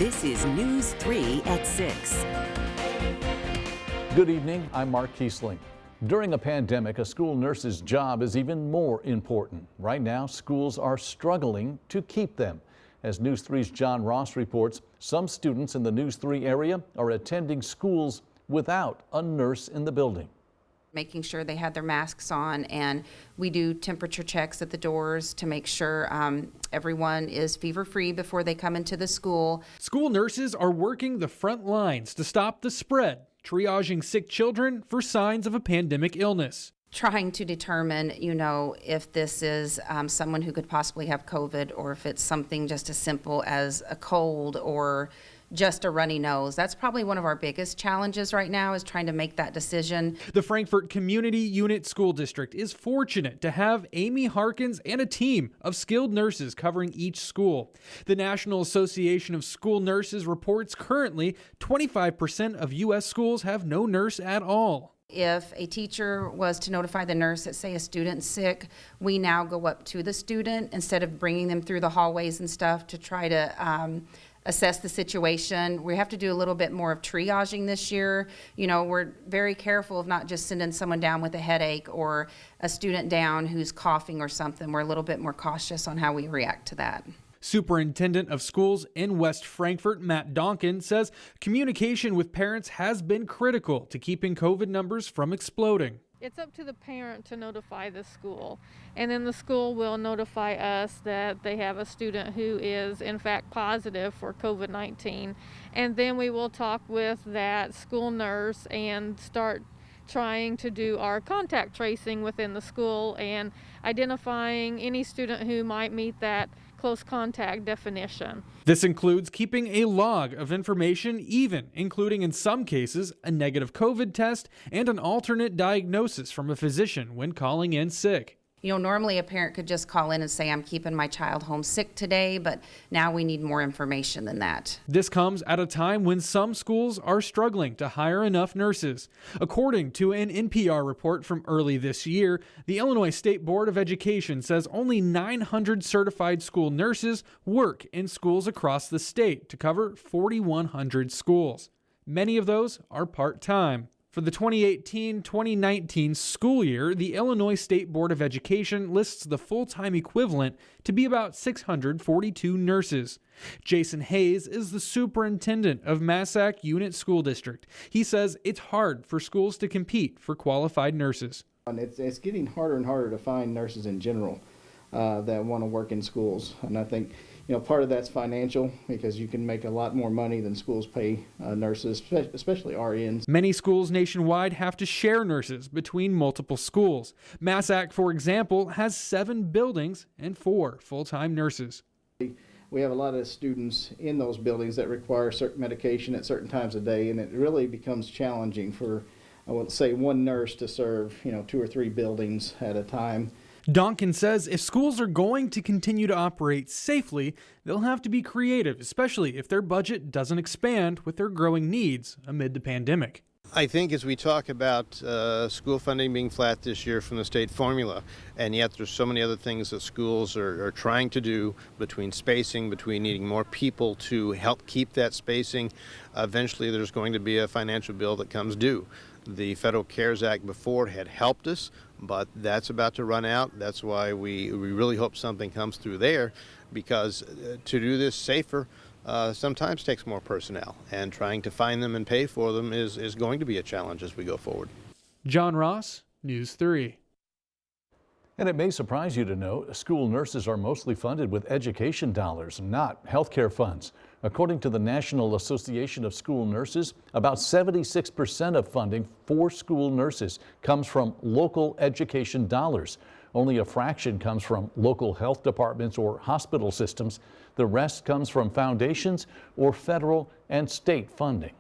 This is News 3 at 6. Good evening, I'm Mark Kiesling. During a pandemic, a school nurse's job is even more important. Right now, schools are struggling to keep them. As News 3's John Ross reports, some students in the News 3 area are attending schools without a nurse in the building. Making sure they had their masks on, and we do temperature checks at the doors to make sure everyone is fever-free before they come into the school. School nurses are working the front lines to stop the spread, triaging sick children for signs of a pandemic illness. Trying to determine, if this is someone who could possibly have COVID, or if it's something just as simple as a cold or just a runny nose. That's probably one of our biggest challenges right now, is trying to make that decision. The Frankfort Community Unit School District is fortunate to have Amy Harkins and a team of skilled nurses covering each school. The National Association of School Nurses reports currently 25% of U.S. schools have no nurse at all. If a teacher was to notify the nurse that, say, a student's sick, we now go up to the student instead of bringing them through the hallways and stuff to try to assess the situation. We have to do a little bit more of triaging this year. We're very careful of not just sending someone down with a headache or a student down who's coughing or something. We're a little bit more cautious on how we react to that. Superintendent of Schools in West Frankfort, Matt Donkin, says communication with parents has been critical to keeping COVID numbers from exploding. It's up to the parent to notify the school, and then the school will notify us that they have a student who is in fact positive for COVID-19, and then we will talk with that school nurse and start trying to do our contact tracing within the school and identifying any student who might meet that close contact definition. This includes keeping a log of information, even including in some cases a negative COVID test and an alternate diagnosis from a physician when calling in sick. Normally a parent could just call in and say, I'm keeping my child home sick today, but now we need more information than that. This comes at a time when some schools are struggling to hire enough nurses. According to an NPR report from early this year, the Illinois State Board of Education says only 900 certified school nurses work in schools across the state to cover 4,100 schools. Many of those are part-time. For the 2018-2019 school year, the Illinois State Board of Education lists the full-time equivalent to be about 642 nurses. Jason Hayes is the superintendent of Massac Unit School District. He says it's hard for schools to compete for qualified nurses. It's getting harder and harder to find nurses in general that want to work in schools. And I think part of that's financial, because you can make a lot more money than schools pay nurses, especially RNs. Many schools nationwide have to share nurses between multiple schools. Massac, for example, has 7 buildings and 4 full-time nurses. We have a lot of students in those buildings that require certain medication at certain times of day, and it really becomes challenging for, I would say, one nurse to serve 2 or 3 buildings at a time. Donkin says if schools are going to continue to operate safely, they'll have to be creative, especially if their budget doesn't expand with their growing needs amid the pandemic. I think as we talk about school funding being flat this year from the state formula, and yet there's so many other things that schools are trying to do, between spacing, between needing more people to help keep that spacing, eventually there's going to be a financial bill that comes due. The Federal CARES Act before had helped us, but that's about to run out. That's why we really hope something comes through there, because to do this safer sometimes takes more personnel, and trying to find them and pay for them is going to be a challenge as we go forward. John Ross, News 3. And it may surprise you to know school nurses are mostly funded with education dollars, not healthcare funds. According to the National Association of School Nurses, about 76% of funding for school nurses comes from local education dollars. Only a fraction comes from local health departments or hospital systems. The rest comes from foundations or federal and state funding.